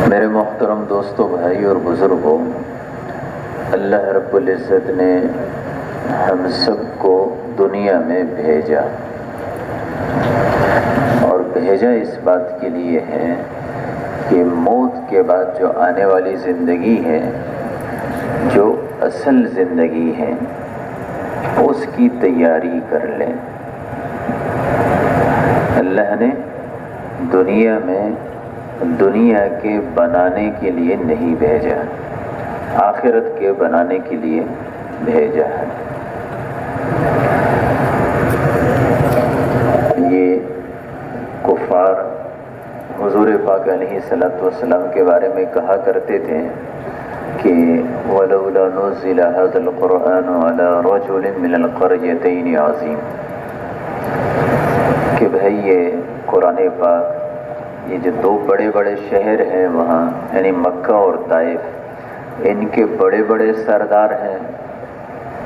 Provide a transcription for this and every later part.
میرے محترم دوستوں، بھائی اور بزرگوں، اللہ رب العزت نے ہم سب کو دنیا میں بھیجا، اور بھیجا اس بات کے لیے ہے کہ موت کے بعد جو آنے والی زندگی ہے، جو اصل زندگی ہے، اس کی تیاری کر لیں۔ اللہ نے دنیا میں دنیا کے بنانے کے لیے نہیں بھیجا، آخرت کے بنانے کے لیے بھیجا ہے۔ یہ کفار حضور پاک علیہ الصلوۃ والسلام کے بارے میں کہا کرتے تھے کہ وَلَوْلَا نُزِّلَ هَذَا الْقُرْآنُ عَلَى رَجُلٍ مِّنَ الْقَرْيَتَيْنِ عَظِيمٍ، کہ بھائی یہ قرآن پاک، یہ جو دو بڑے بڑے شہر ہیں وہاں، یعنی مکہ اور طائف، ان کے بڑے بڑے سردار ہیں،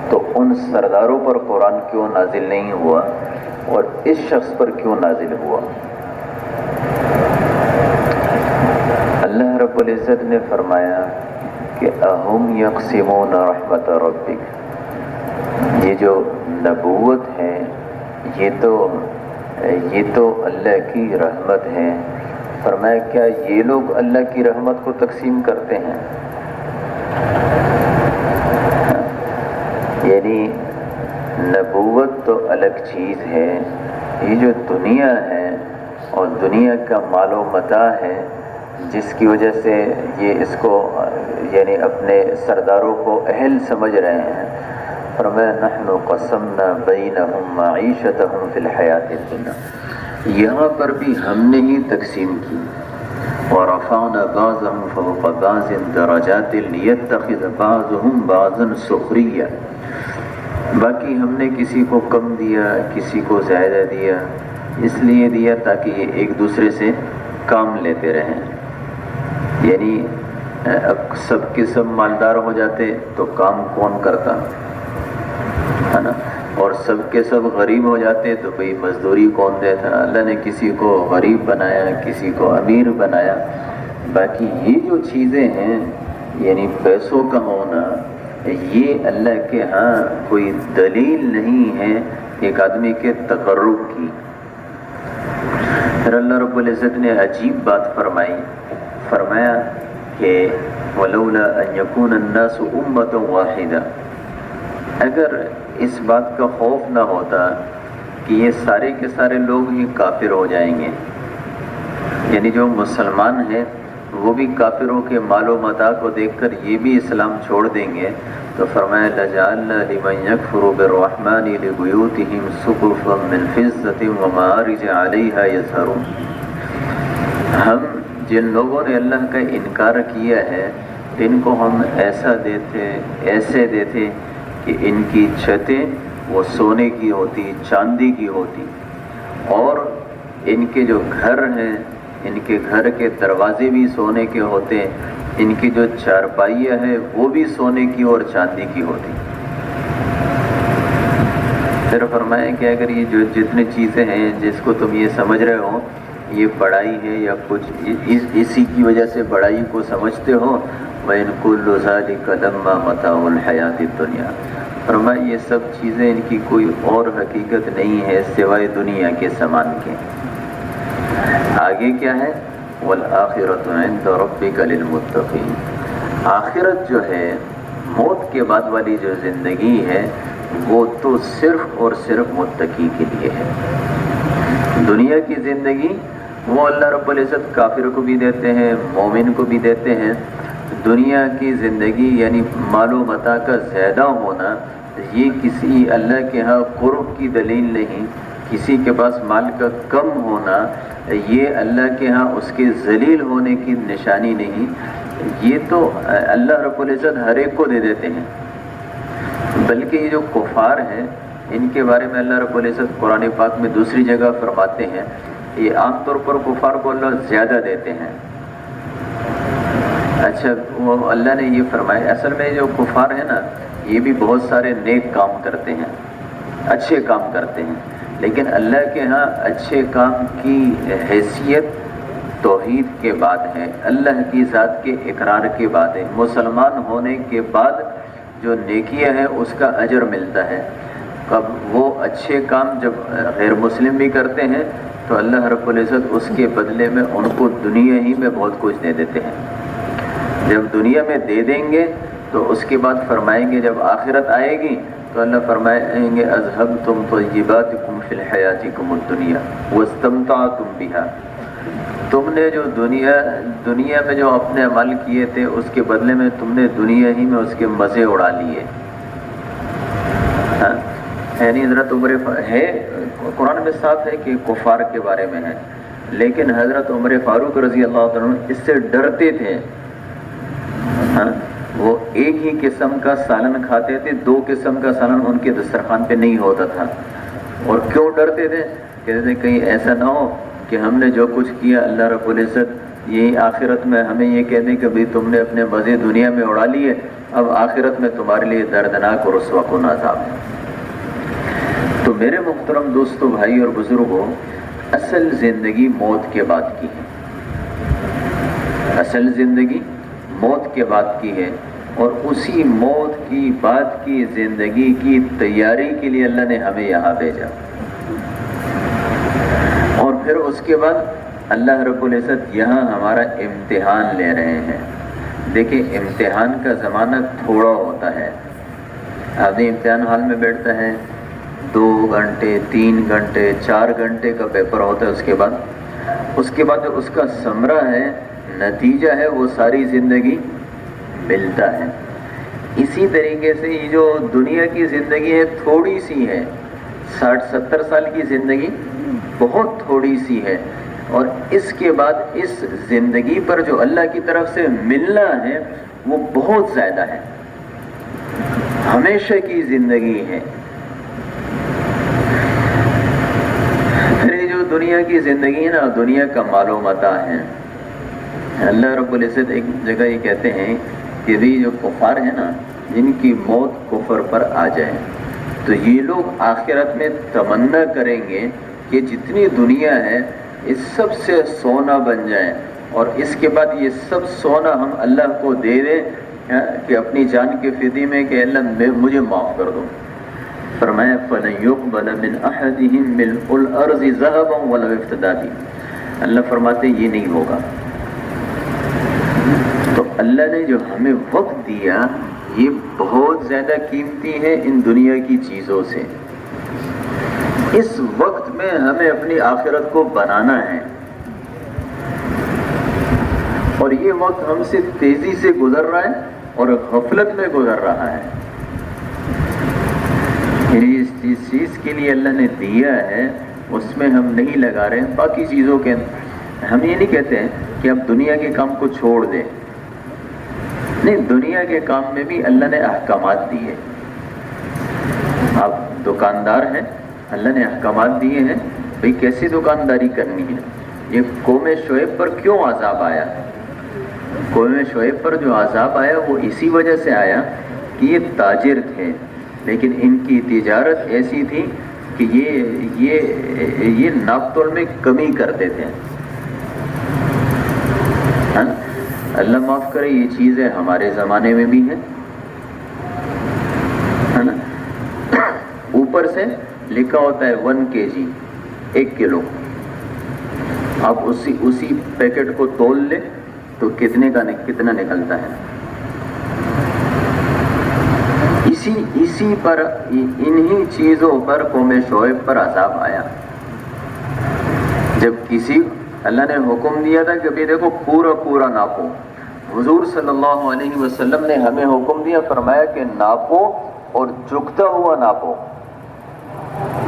تو ان سرداروں پر قرآن کیوں نازل نہیں ہوا اور اس شخص پر کیوں نازل ہوا؟ اللہ رب العزت نے فرمایا کہ اَهُمْ يَقْسِمُونَ رَحْمَتَ رَبِّكَ، یہ جو نبوت ہے یہ تو اللہ کی رحمت ہے۔ فرمایا کیا یہ لوگ اللہ کی رحمت کو تقسیم کرتے ہیں؟ یعنی نبوت تو الگ چیز ہے، یہ جو دنیا ہے اور دنیا کا مال و متاع ہے، جس کی وجہ سے یہ اس کو یعنی اپنے سرداروں کو اہل سمجھ رہے ہیں۔ فرمایا نحن قسمنا بینہم معیشتہم فی الحیات الدنیا، یہاں پر بھی ہم نے ہی تقسیم کی۔ وَرَفَعْنَا بَعْضَهُمْ فَوْقَ بَعْضٍ دَرَجَاتٍ لِيَتَّخِذَ بَعْضُهُمْ بَعْضًا سُخْرِيًّا، باقی ہم نے کسی کو کم دیا، کسی کو زیادہ دیا، اس لیے دیا تاکہ یہ ایک دوسرے سے کام لیتے رہیں۔ یعنی اب سب کے سب مالدار ہو جاتے تو کام کون کرتا ہے نا، اور سب کے سب غریب ہو جاتے تو بھئی مزدوری کون دیتا؟ اللہ نے کسی کو غریب بنایا، کسی کو امیر بنایا۔ باقی یہ جو چیزیں ہیں یعنی پیسوں کا ہونا، یہ اللہ کے ہاں کوئی دلیل نہیں ہے ایک آدمی کے تقرب کی۔ پھر اللہ رب العزت نے عجیب بات فرمایا کہ وَلَوْلَا أَن يَكُونَ النَّاسُ أُمَّةً وَاحِدَةً، اگر اس بات کا خوف نہ ہوتا کہ یہ سارے کے سارے لوگ ہی کافر ہو جائیں گے، یعنی جو مسلمان ہیں وہ بھی کافروں کے مال و متاع کو دیکھ کر یہ بھی اسلام چھوڑ دیں گے، تو فرمایا لَجَعَلْنَا لِمَن يَكْفُرُ بِالرَّحْمَنِ لِبُيُوتِهِمْ سُقُفًا مِّن فِضَّةٍ وَمَعَارِجَ عَلَيْهَا يَظْهَرُونَ، ہم جن لوگوں نے اللہ کا انکار کیا ہے ان کو ہم ایسے دیتے کہ ان کی چھتیں وہ سونے کی ہوتی، چاندی کی ہوتی، اور ان کے جو گھر ہیں ان کے گھر کے دروازے بھی سونے کے ہوتے، ان کی جو چارپائیاں ہیں وہ بھی سونے کی اور چاندی کی ہوتی۔ پھر فرمایا کہ اگر یہ جو جتنی چیزیں ہیں جس کو تم یہ سمجھ رہے ہو یہ بڑائی ہے یا کچھ اسی کی وجہ سے بڑائی کو سمجھتے ہو، وَإِن كُلُّ ذَلِكَ لَمَّا مَتَاعُ الْحَيَاةِ الدُّنْيَا، فرمایا یہ سب چیزیں ان کی کوئی اور حقیقت نہیں ہے سوائے دنیا کے سامان کے۔ آگے کیا ہے؟ وَالْآخِرَةُ عِندَ رَبِّكَ لِلْمُتَّقِينَ، آخرت جو ہے موت کے بعد والی جو زندگی ہے وہ تو صرف اور صرف متقی کے لیے ہے۔ دنیا کی زندگی وہ اللہ رب العزت کافر کو بھی دیتے ہیں، مومن کو بھی دیتے ہیں۔ دنیا کی زندگی یعنی مال و متاع کا زیادہ ہونا یہ کسی اللہ کے ہاں قرب کی دلیل نہیں، کسی کے پاس مال کا کم ہونا یہ اللہ کے ہاں اس کے ذلیل ہونے کی نشانی نہیں، یہ تو اللہ رب العزت ہر ایک کو دے دیتے ہیں۔ بلکہ یہ جو کفار ہیں ان کے بارے میں اللہ رب العزت قرآن پاک میں دوسری جگہ فرماتے ہیں، یہ عام طور پر کفار کو اللہ زیادہ دیتے ہیں۔ اچھا، وہ اللہ نے یہ فرمایا اصل میں جو کفار ہیں نا یہ بھی بہت سارے نیک کام کرتے ہیں، اچھے کام کرتے ہیں، لیکن اللہ کے ہاں اچھے کام کی حیثیت توحید کے بعد ہے، اللہ کی ذات کے اقرار کے بعد ہے، مسلمان ہونے کے بعد جو نیکیاں ہیں اس کا اجر ملتا ہے۔ اب وہ اچھے کام جب غیر مسلم بھی کرتے ہیں تو اللہ رب العزت اس کے بدلے میں ان کو دنیا ہی میں بہت کچھ دے دیتے ہیں۔ جب دنیا میں دے دیں گے تو اس کے بعد فرمائیں گے جب آخرت آئے گی تو اللہ فرمائیں گے اذہبتم طیباتکم فی الحیاتکم الدنیا واستمتعتم بہا، تم نے جو دنیا میں جو اپنے عمل کیے تھے اس کے بدلے میں تم نے دنیا ہی میں اس کے مزے اڑا لیے۔ یعنی حضرت عمر ہے، قرآن میں صاف ہے کہ کفار کے بارے میں ہے، لیکن حضرت عمر فاروق رضی اللہ عنہ اس سے ڈرتے تھے۔ وہ ایک ہی قسم کا سالن کھاتے تھے، دو قسم کا سالن ان کے دسترخوان پہ نہیں ہوتا تھا۔ اور کیوں ڈرتے تھے؟ کہتے تھے کہیں ایسا نہ ہو کہ ہم نے جو کچھ کیا اللہ رب العزت یہی آخرت میں ہمیں یہ کہہ دیں کہ بھئی تم نے اپنے مزے دنیا میں اڑا لیے، اب آخرت میں تمہارے لیے دردناک اور رسوا کن عذاب ہے۔ تو میرے محترم دوستو، بھائی اور بزرگوں، اصل زندگی موت کے بعد کی ہے، اصل زندگی موت کے بعد کی ہے، اور اسی موت کی بعد کی زندگی کی تیاری کے لیے اللہ نے ہمیں یہاں بھیجا۔ اور پھر اس کے بعد اللہ رب العزت یہاں ہمارا امتحان لے رہے ہیں۔ دیکھیں امتحان کا زمانہ تھوڑا ہوتا ہے، آدمی امتحان حال میں بیٹھتا ہے، 2 گھنٹے 3 گھنٹے 4 گھنٹے کا پیپر ہوتا ہے، اس کے بعد جو اس کا ثمرہ ہے، نتیجہ ہے، وہ ساری زندگی ملتا ہے۔ اسی طریقے سے یہ جو دنیا کی زندگی ہے تھوڑی سی ہے، 60-70 سال کی زندگی بہت تھوڑی سی ہے، اور اس کے بعد اس زندگی پر جو اللہ کی طرف سے ملنا ہے وہ بہت زیادہ ہے، ہمیشہ کی زندگی ہے۔ پھر یہ جو دنیا کی زندگی ہے نا، دنیا کا مال و متاع ہے۔ اللہ رب العزت ایک جگہ یہ کہتے ہیں کہ یہ جو کفار ہیں نا، جن کی موت کفر پر آ جائے تو یہ لوگ آخرت میں تمنا کریں گے کہ جتنی دنیا ہے اس سب سے سونا بن جائے، اور اس کے بعد یہ سب سونا ہم اللہ کو دے دیں کہ اپنی جان کے فدیے میں کہ اللہ مجھے معاف کر دو۔ فرمایا فَلَن يُقْبَلَ مِنْ أَحَدِهِمْ مِلْءُ الْأَرْضِ ذَهَبًا وَلَوِ افْتَدَىٰ بِهِ، اللہ فرماتے یہ نہیں ہوگا۔ تو اللہ نے جو ہمیں وقت دیا یہ بہت زیادہ قیمتی ہے ان دنیا کی چیزوں سے۔ اس وقت میں ہمیں اپنی آخرت کو بنانا ہے، اور یہ وقت ہم سے تیزی سے گزر رہا ہے اور غفلت میں گزر رہا ہے۔ اس چیز کے لیے اللہ نے دیا ہے اس میں ہم نہیں لگا رہے ہیں، باقی چیزوں کے ہم یہ نہیں کہتے ہیں کہ اب دنیا کے کام کو چھوڑ دیں، نہیں، دنیا کے کام میں بھی اللہ نے احکامات دیے۔ آپ دکاندار ہیں، اللہ نے احکامات دیے ہیں بھئی کیسی دکانداری کرنی ہے۔ یہ قوم شعیب پر کیوں عذاب آیا؟ قوم شعیب پر جو عذاب آیا وہ اسی وجہ سے آیا کہ یہ تاجر تھے، لیکن ان کی تجارت ایسی تھی کہ یہ ناپ تول میں کمی کرتے تھے۔ اللہ معاف کرے، یہ چیزیں ہمارے زمانے میں بھی ہیں، ہے نا؟ اوپر سے لکھا ہوتا ہے 1 kg، 1 کلو، آپ اسی پیکٹ کو تول لیں تو کتنا نکلتا ہے۔ اسی پر انہی چیزوں پر قوم شعیب پر عذاب آیا، جب اللہ نے حکم دیا تھا کہ بھی دیکھو پورا ناپو۔ حضور صلی اللہ علیہ وسلم نے ہمیں حکم دیا، فرمایا کہ ناپو اور جھکتا ہوا ناپو۔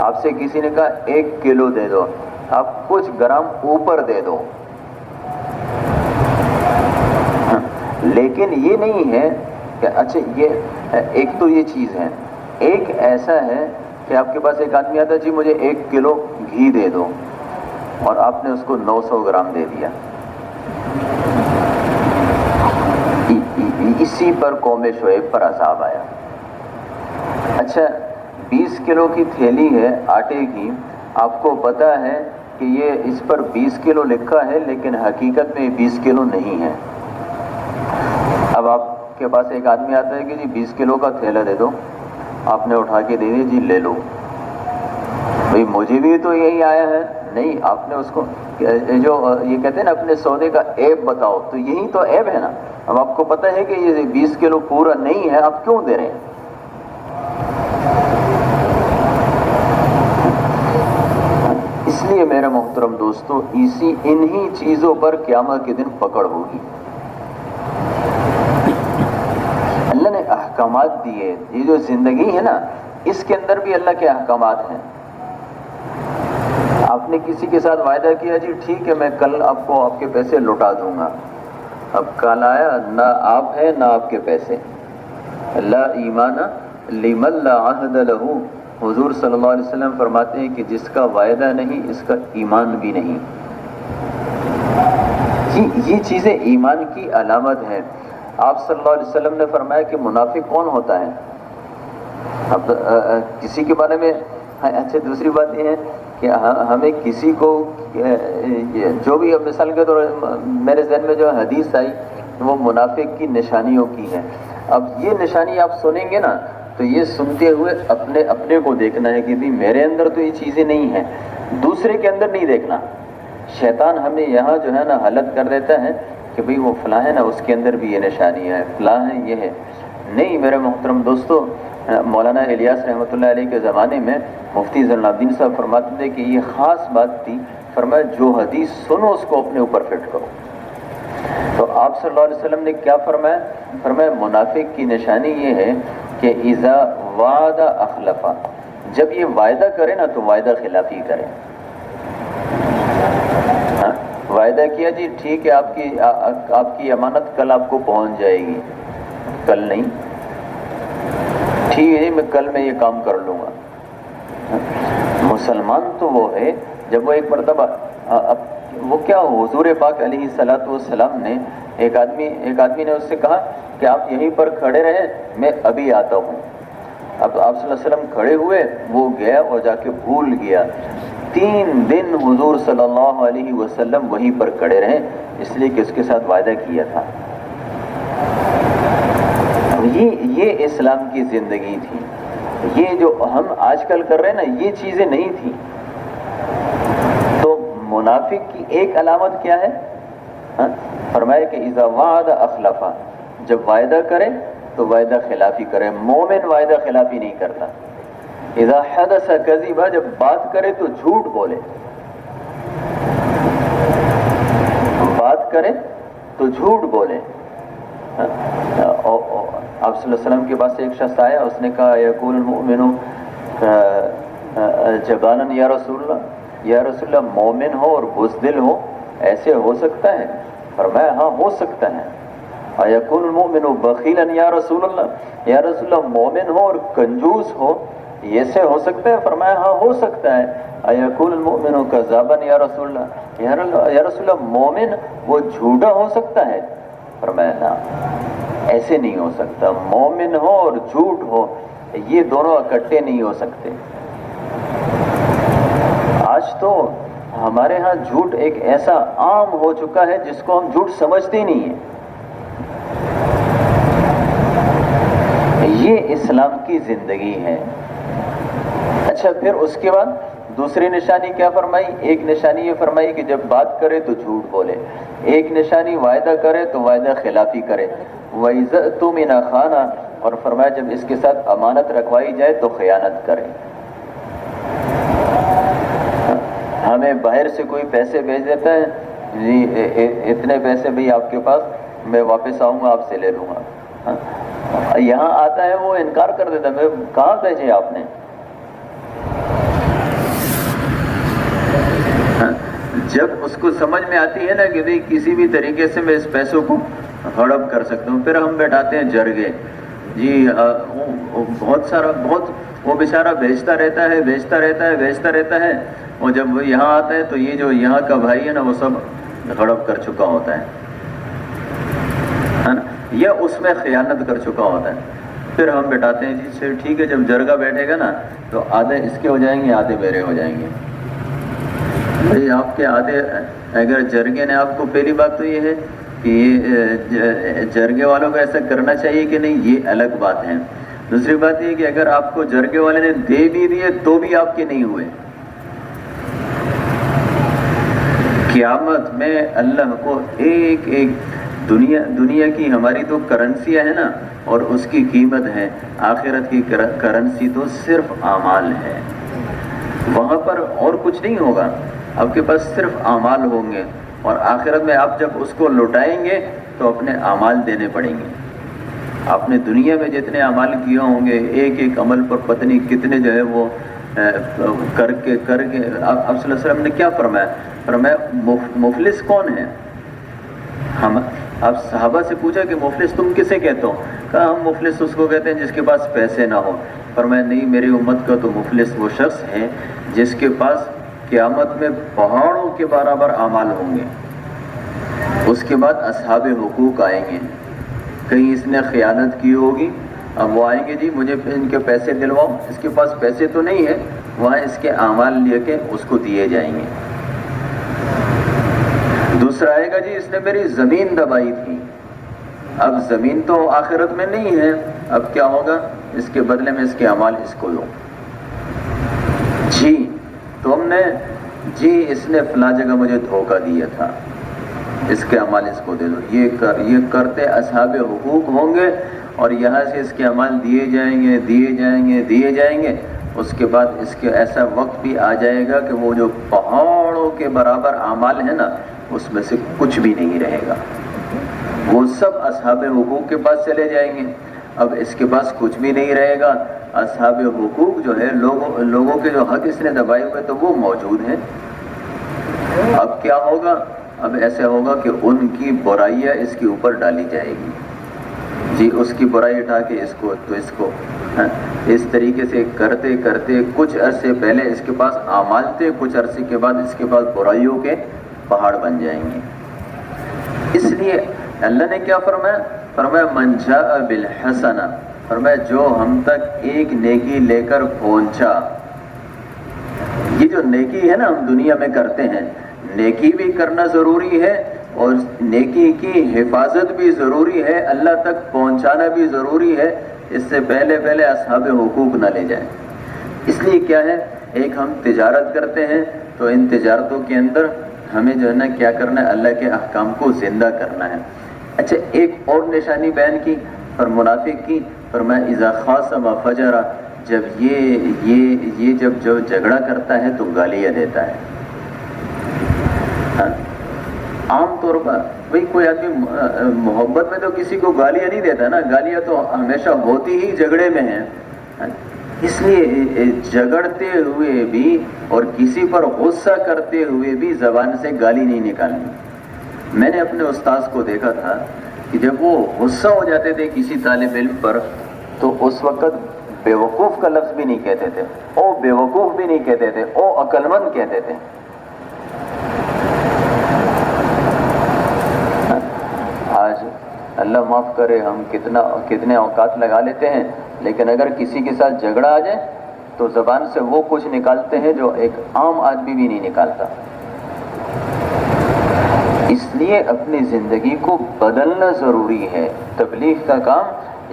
آپ سے کسی نے کہا 1 کلو دے دو، آپ کچھ گرام اوپر دے دو، لیکن یہ نہیں ہے کہ اچھا یہ ایک تو یہ چیز ہے، ایک ایسا ہے کہ آپ کے پاس ایک آدمی آتا ہے جی مجھے 1 کلو گھی دے دو، اور آپ نے اس کو 900 گرام دے دیا۔ اسی پر قوم شعیب پر عذاب آیا۔ اچھا 20 کلو کی تھیلی ہے آٹے کی، آپ کو پتا ہے کہ یہ اس پر 20 کلو لکھا ہے لیکن حقیقت میں 20 کلو نہیں ہے۔ اب آپ کے پاس ایک آدمی آتا ہے کہ جی 20 کلو کا تھیلا دے دو، آپ نے اٹھا کے دے دیا، جی لے لو، بھئی مجھے بھی تو یہی آیا ہے، نہیں، آپ نے اس کو جو یہ کہتے ہیں نا اپنے سودے کا عیب بتاؤ، تو یہی تو عیب ہے نا۔ اب آپ کو پتہ ہے کہ یہ 20 کلو پورا نہیں ہے، آپ کیوں دے رہے ہیں؟ اس لیے میرے محترم دوستو، انہی چیزوں پر قیامت کے دن پکڑ ہوگی۔ اللہ نے احکامات دیے، یہ جو زندگی ہے نا اس کے اندر بھی اللہ کے احکامات ہیں۔ آپ نے کسی کے ساتھ وعدہ کیا، جی ٹھیک ہے میں کل آپ کو آپ کے پیسے لوٹا دوں گا، اب کل آیا نہ آپ ہے نہ آپ کے پیسے۔ لا ایمان لمن لا عہد لہ، حضور صلی اللہ علیہ وسلم فرماتے ہیں کہ جس کا وعدہ نہیں اس کا ایمان بھی نہیں۔ یہ چیزیں ایمان کی علامت ہے۔ آپ صلی اللہ علیہ وسلم نے فرمایا کہ منافق کون ہوتا ہے؟ اب کسی کے بارے میں اچھا، دوسری بات یہ ہے کہ ہمیں کسی کو جو بھی، اب مثال کے طور میرے ذہن میں جو حدیث آئی وہ منافق کی نشانیوں کی ہے۔ اب یہ نشانی آپ سنیں گے نا تو یہ سنتے ہوئے اپنے کو دیکھنا ہے کہ بھی میرے اندر تو یہ چیزیں نہیں ہیں، دوسرے کے اندر نہیں دیکھنا۔ شیطان ہمیں یہاں جو ہے نا حالت کر دیتا ہے کہ بھئی وہ فلاں ہے نا اس کے اندر بھی یہ نشانی ہے، فلاں ہے یہ ہے۔ نہیں میرے محترم دوستو، مولانا الیاس رحمۃ اللہ علیہ کے زمانے میں مفتی زین العابدین صاحب فرماتے تھے کہ یہ خاص بات تھی، فرمایا جو حدیث سنو اس کو اپنے اوپر فٹ کرو۔ تو آپ صلی اللہ علیہ وسلم نے کیا فرمایا؟ فرمایا منافق کی نشانی یہ ہے کہ اذا وعد اخلف، جب یہ وعدہ کرے نا تو وعدہ خلافی کرے۔ وعدہ کیا جی ٹھیک ہے آپ کی امانت کل آپ کو پہنچ جائے گی، کل نہیں، ٹھیک ہے جی میں یہ کام کر لوں گا۔ مسلمان تو وہ ہے جب وہ ایک مرتبہ وہ کیا حضور پاک علیہ الصلوۃ والسلام نے ایک آدمی نے اس سے کہا کہ آپ یہیں پر کھڑے رہیں، میں ابھی آتا ہوں۔ اب آپ صلی اللہ علیہ وسلم کھڑے ہوئے، وہ گیا اور جا کے بھول گیا۔ 3 دن حضور صلی اللہ علیہ وسلم وہیں پر کھڑے رہے، اس لیے کہ اس کے ساتھ وعدہ کیا تھا۔ یہ اسلام کی زندگی تھی۔ یہ جو ہم آج کل کر رہے ہیں نا یہ چیزیں نہیں تھی۔ تو منافق کی ایک علامت کیا ہے؟ فرمایا کہ اذا وعد اخلف، جب وعدہ کرے تو وعدہ خلافی کرے۔ مومن وعدہ خلافی نہیں کرتا۔ اذا حدث کذب، جب بات کرے تو جھوٹ بولے، بات کرے تو جھوٹ بولے۔ آپ صلی اللہ علیہ وسلم کے پاس ایک شخص آیا، اس نے کہا یقول المؤمن جبانا یا رسول اللہ، یا رسول اللہ مومن ہو اور بزدل ہو، ایسے ہو سکتا ہے؟ فرمایا ہاں ہو سکتا ہے۔ یقول المؤمن بخیلا یا رسول اللہ، یا رسول اللہ مومن ہو اور کنجوس ہو، یہ سے ہو سکتا ہے؟ فرمایا ہاں ہو سکتا ہے۔ یقول المؤمن کذابا یا رسول اللہ، یا رسول اللہ مومن وہ جھوٹا ہو سکتا ہے؟ فرمایا نا، ایسے نہیں ہو سکتا، مومن ہو اور جھوٹ ہو یہ دونوں اکٹھے نہیں ہو سکتے۔ آج تو ہمارے ہاں جھوٹ ایک ایسا عام ہو چکا ہے جس کو ہم جھوٹ سمجھتے ہی نہیں ہیں۔ یہ اسلام کی زندگی ہے۔ اچھا پھر اس کے بعد دوسری نشانی کیا فرمائی؟ ایک نشانی یہ فرمائی کہ جب بات کرے تو جھوٹ بولے، ایک نشانی وعدہ کرے تو وعدہ خلافی کرے، وَإِذَا اؤْتُمِنَ خَانَ، اور فرمایا جب اس کے ساتھ امانت رکھوائی جائے تو خیانت کرے۔ ہمیں باہر سے کوئی پیسے بھیج دیتا ہے، جی اتنے پیسے بھی آپ کے پاس، میں واپس آؤں گا آپ سے لے لوں گا۔ یہاں آتا ہے وہ انکار کر دیتا ہے، میں کہاں بھیجے آپ نے؟ جب اس کو سمجھ میں آتی ہے نا کہ بھئی کسی بھی طریقے سے میں اس پیسوں کو ہڑپ کر سکتا ہوں، پھر ہم بیٹھاتے ہیں جرگے، جی بہت سارا وہ بیچارہ بیچتا رہتا ہے، اور جب وہ یہاں آتا ہے تو یہ جو یہاں کا بھائی ہے نا وہ سب ہڑپ کر چکا ہوتا ہے نا، یا اس میں خیانت کر چکا ہوتا ہے۔ پھر ہم بیٹھاتے ہیں جی سر ٹھیک ہے، جب جرگہ بیٹھے گا نا تو آدھے اس کے ہو جائیں گے، آدھے میرے ہو جائیں گے۔ بھائی آپ کے آدھے اگر جرگے نے آپ کو، پہلی بات تو یہ ہے کہ یہ جرگے والوں کو ایسا کرنا چاہیے کہ نہیں، یہ الگ بات ہے۔ دوسری بات یہ کہ اگر آپ کو جرگے والے نے دے بھی دیے تو بھی آپ کے نہیں ہوئے۔ قیامت میں اللہ کو ایک ایک دنیا کی ہماری تو کرنسیاں ہیں نا، اور اس کی قیمت ہے، آخرت کی کرنسی تو صرف اعمال ہے۔ وہاں پر اور کچھ نہیں ہوگا، آپ کے پاس صرف اعمال ہوں گے، اور آخرت میں آپ جب اس کو لوٹائیں گے تو اپنے اعمال دینے پڑیں گے۔ آپ نے دنیا میں جتنے اعمال کیے ہوں گے، ایک ایک عمل پر پتنی کتنے جو ہے وہ کر کے آپ صلی اللہ علیہ وسلم نے کیا فرمایا مفلس کون ہے؟ آپ صحابہ سے پوچھا کہ مفلس تم کسے کہتے ہو؟ کہا ہم مفلس اس کو کہتے ہیں جس کے پاس پیسے نہ ہو۔ فرمایا نہیں، میری امت کا تو مفلس وہ شخص ہے جس کے پاس قیامت میں پہاڑوں کے برابر اعمال ہوں گے۔ اس کے بعد اصحاب حقوق آئیں گے، کہیں اس نے خیانت کی ہوگی، اب وہ آئیں گے جی مجھے ان کے پیسے دلواؤ، اس کے پاس پیسے تو نہیں ہے، وہاں اس کے اعمال لے کے اس کو دیے جائیں گے۔ دوسرا آئے گا جی اس نے میری زمین دبائی تھی، اب زمین تو آخرت میں نہیں ہے، اب کیا ہوگا؟ اس کے بدلے میں اس کے اعمال اس کو دو۔ جی تم نے، جی اس نے فلاں جگہ مجھے دھوکہ دیا تھا، اس کے اعمال اس کو دے دو۔ یہ کرتے اصحاب حقوق ہوں گے، اور یہاں سے اس کے اعمال دیے جائیں گے دیے جائیں گے دیے جائیں گے۔ اس کے بعد اس کے ایسا وقت بھی آ جائے گا کہ وہ جو پہاڑوں کے برابر اعمال ہیں نا، اس میں سے کچھ بھی نہیں رہے گا، وہ سب اصحاب حقوق کے پاس چلے جائیں گے۔ اب اس کے پاس کچھ بھی نہیں رہے گا۔ اصحاب حقوق جو ہے، لوگوں کے جو حق اس نے دبائے ہوئے تو وہ موجود ہیں۔ اب کیا ہوگا؟ اب ایسا ہوگا کہ ان کی برائیاں اس کے اوپر ڈالی جائے گی، جی اس کی برائی اٹھا کے اس کو تو اس کو، اس طریقے سے کرتے کرتے کچھ عرصے پہلے اس کے پاس اعمال تھے، کچھ عرصے کے بعد اس کے پاس برائیوں کے پہاڑ بن جائیں گے۔ اس لیے اللہ نے کیا فرمایا من جاء بالحسنہ، فرمایا جو ہم تک ایک نیکی لے کر پہنچا۔ یہ جو نیکی ہے نا ہم دنیا میں کرتے ہیں، نیکی بھی کرنا ضروری ہے، اور نیکی کی حفاظت بھی ضروری ہے، اللہ تک پہنچانا بھی ضروری ہے۔ اس سے پہلے اصحاب حقوق نہ لے جائیں۔ اس لیے کیا ہے، ایک ہم تجارت کرتے ہیں تو ان تجارتوں کے اندر ہمیں جو ہے نا کیا کرنا ہے، اللہ کے احکام کو زندہ کرنا ہے۔ اچھا ایک اور نشانی بیان کی اور منافق کی، فرمایا اذا خاصم فجر، جب یہ جب جو جھگڑا کرتا ہے تو گالیاں دیتا ہے۔ عام طور پر بھئی کوئی آدمی محبت میں تو کسی کو گالیاں نہیں دیتا نا، گالیاں تو ہمیشہ ہوتی ہی جھگڑے میں ہیں۔ اس لیے جھگڑتے ہوئے بھی اور کسی پر غصہ کرتے ہوئے بھی زبان سے گالی نہیں نکالنی۔ میں نے اپنے استاذ کو دیکھا تھا کہ جب وہ غصہ ہو جاتے تھے کسی طالب علم پر تو اس وقت بیوقوف کا لفظ بھی نہیں کہتے تھے، او بیوقوف بھی نہیں کہتے تھے، او عقل مند کہتے تھے۔ آج اللہ معاف کرے ہم کتنے اوقات لگا لیتے ہیں، لیکن اگر کسی کے ساتھ جھگڑا آ جائے تو زبان سے وہ کچھ نکالتے ہیں جو ایک عام آدمی بھی نہیں نکالتا۔ اس لیے اپنی زندگی کو بدلنا ضروری ہے۔ تبلیغ کا کام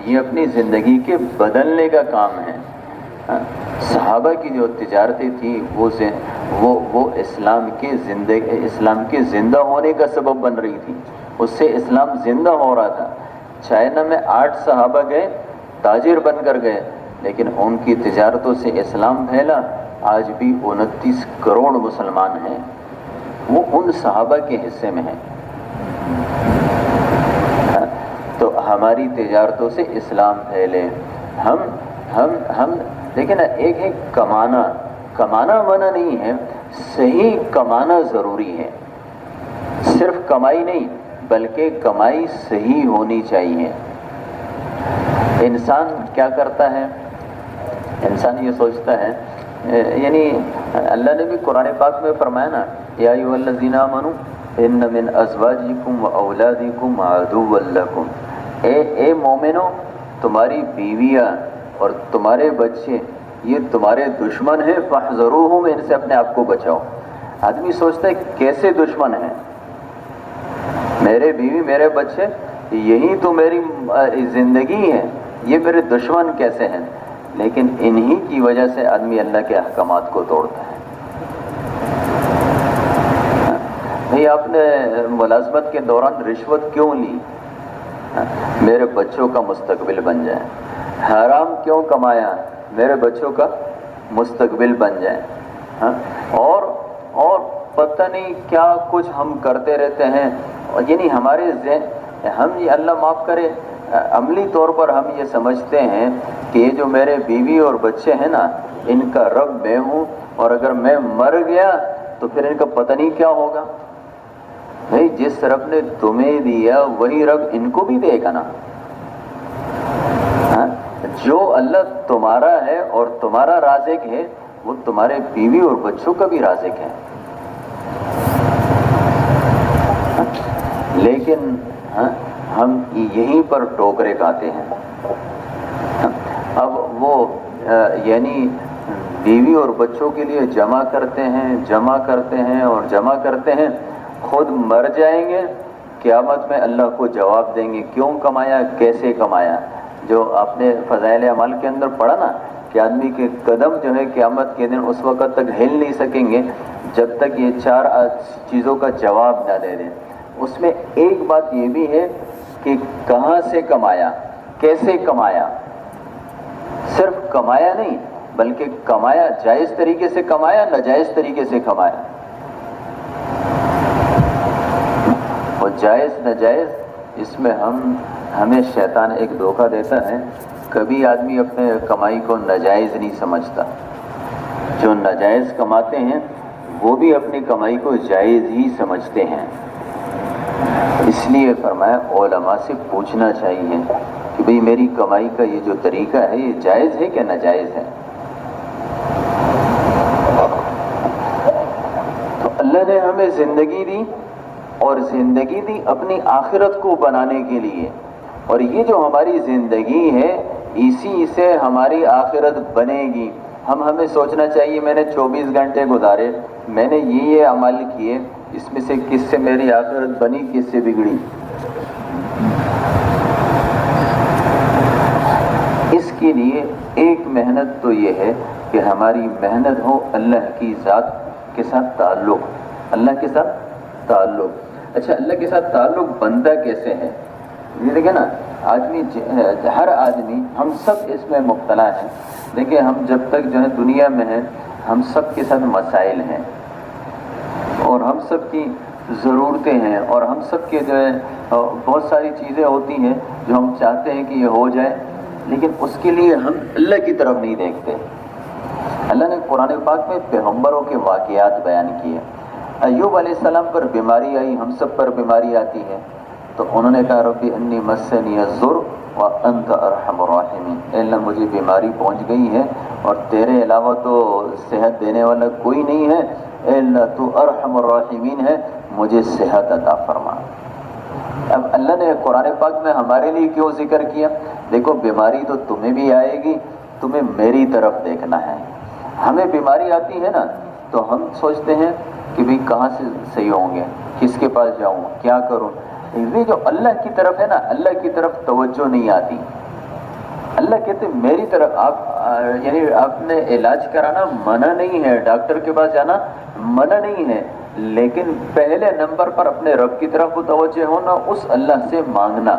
یہ اپنی زندگی کے بدلنے کا کام ہے۔ صحابہ کی جو تجارتیں تھیں وہ اسلام کے زندہ ہونے کا سبب بن رہی تھی، اس سے اسلام زندہ ہو رہا تھا۔ چائنا میں 8 صحابہ گئے، تاجر بن کر گئے، لیکن ان کی تجارتوں سے اسلام پھیلا۔ آج بھی 29 کروڑ مسلمان ہیں، وہ ان صحابہ کے حصے میں ہیں۔ تو ہماری تجارتوں سے اسلام پھیلے۔ ہم لیکن ایک کمانا منع نہیں ہے، صحیح کمانا ضروری ہے۔ صرف کمائی نہیں بلکہ کمائی صحیح ہونی چاہیے۔ انسان کیا کرتا ہے، انسان یہ سوچتا ہے، یعنی اللہ نے بھی قرآن پاک میں فرمایا نا یا ایھا الذین آمنوا ان من ازواجکم واولادکم عدوا لکم، اے مومنو تمہاری بیویاں اور تمہارے بچے یہ تمہارے دشمن ہیں، فاحذروہم، ان سے اپنے آپ کو بچاؤ۔ آدمی سوچتا ہے کیسے دشمن ہیں میرے بیوی میرے بچے، یہی تو میری زندگی ہے، یہ میرے دشمن کیسے ہیں؟ لیکن انہی کی وجہ سے آدمی اللہ کے احکامات کو توڑتا ہے۔ بھئی آپ نے ملازمت کے دوران رشوت کیوں لی؟ میرے بچوں کا مستقبل بن جائے۔ حرام کیوں کمایا؟ میرے بچوں کا مستقبل بن جائے۔ اور پتہ نہیں کیا کچھ ہم کرتے رہتے ہیں، یعنی ہمارے ذہن، ہم یہ اللہ معاف کرے، عملی طور پر ہم یہ سمجھتے ہیں کہ یہ جو میرے بیوی اور بچے ہیں نا، ان کا رب میں ہوں، اور اگر میں مر گیا تو پھر ان کا پتہ نہیں کیا ہوگا۔ بھئی جس رب نے تمہیں دیا وہی رب ان کو بھی دے گا نا۔ جو اللہ تمہارا ہے اور تمہارا رازق ہے، وہ تمہارے بیوی اور بچوں کا بھی رازق ہے۔ لیکن ہم یہیں پر ٹوکرے کھاتے ہیں۔ اب وہ یعنی بیوی اور بچوں کے لیے جمع کرتے ہیں اور جمع کرتے ہیں، خود مر جائیں گے، قیامت میں اللہ کو جواب دیں گے کیوں کمایا، کیسے کمایا۔ جو آپ نے فضائل اعمال کے اندر پڑھا نا کہ آدمی کے قدم جو ہے قیامت کے دن اس وقت تک ہل نہیں سکیں گے جب تک یہ 4 چیزوں کا جواب نہ دے دیں۔ اس میں ایک بات یہ بھی ہے کہ کہاں سے کمایا، کیسے کمایا۔ صرف کمایا نہیں بلکہ کمایا جائز طریقے سے کمایا، ناجائز طریقے سے کمایا۔ اور جائز ناجائز اس میں ہمیں شیطان ایک دھوکہ دیتا ہے، کبھی آدمی اپنے کمائی کو ناجائز نہیں سمجھتا۔ جو ناجائز کماتے ہیں وہ بھی اپنی کمائی کو جائز ہی سمجھتے ہیں۔ اس لیے فرمایا علماء سے پوچھنا چاہیے کہ بھئی میری کمائی کا یہ جو طریقہ ہے یہ جائز ہے کہ ناجائز ہے۔ تو اللہ نے ہمیں زندگی دی، اور زندگی دی اپنی آخرت کو بنانے کے لیے، اور یہ جو ہماری زندگی ہے اسی سے ہماری آخرت بنے گی۔ ہمیں سوچنا چاہیے میں نے 24 گھنٹے گزارے، میں نے یہ عمل کیے، اس میں سے کس سے میری آخرت بنی، کس سے بگڑی۔ اس کے لیے ایک محنت تو یہ ہے کہ ہماری محنت ہو اللہ کی ذات کے ساتھ تعلق، اللہ کے ساتھ تعلق۔ اچھا اللہ کے ساتھ تعلق بنتا کیسے ہے؟ یہ دیکھیں نا، ہر آدمی، ہم سب اس میں مبتلا ہیں۔ دیکھیں ہم جب تک جو ہے دنیا میں ہیں، ہم سب کے ساتھ مسائل ہیں، اور ہم سب کی ضرورتیں ہیں، اور ہم سب کے جو ہے بہت ساری چیزیں ہوتی ہیں جو ہم چاہتے ہیں کہ یہ ہو جائے، لیکن اس کے لیے ہم اللہ کی طرف نہیں دیکھتے۔ اللہ نے قرآن پاک میں پیغمبروں کے واقعات بیان کیے۔ ایوب علیہ السلام پر بیماری آئی، ہم سب پر بیماری آتی ہے، تو انہوں نے کہا ربی انی مسنی الضر وانت ارحم الراحمین، اے اللہ مجھے بیماری پہنچ گئی ہے اور تیرے علاوہ تو صحت دینے والا کوئی نہیں ہے، اے اللہ تو ارحم الراحمین ہے، مجھے صحت عطا فرما۔ اب اللہ نے قرآن پاک میں ہمارے لیے کیوں ذکر کیا؟ دیکھو بیماری تو تمہیں بھی آئے گی، تمہیں میری طرف دیکھنا ہے۔ ہمیں بیماری آتی ہے نا تو ہم سوچتے ہیں کہ بھی کہاں سے صحیح ہوں گے، کس کے پاس جاؤں، کیا کروں۔ یہ جو اللہ کی طرف ہے نا، اللہ کی طرف توجہ نہیں آتی۔ اللہ کہتے میری طرف یعنی آپ نے علاج کرانا منع نہیں ہے، ڈاکٹر کے پاس جانا منع نہیں ہے، لیکن پہلے نمبر پر اپنے رب کی طرف متوجہ ہونا، اس اللہ سے مانگنا۔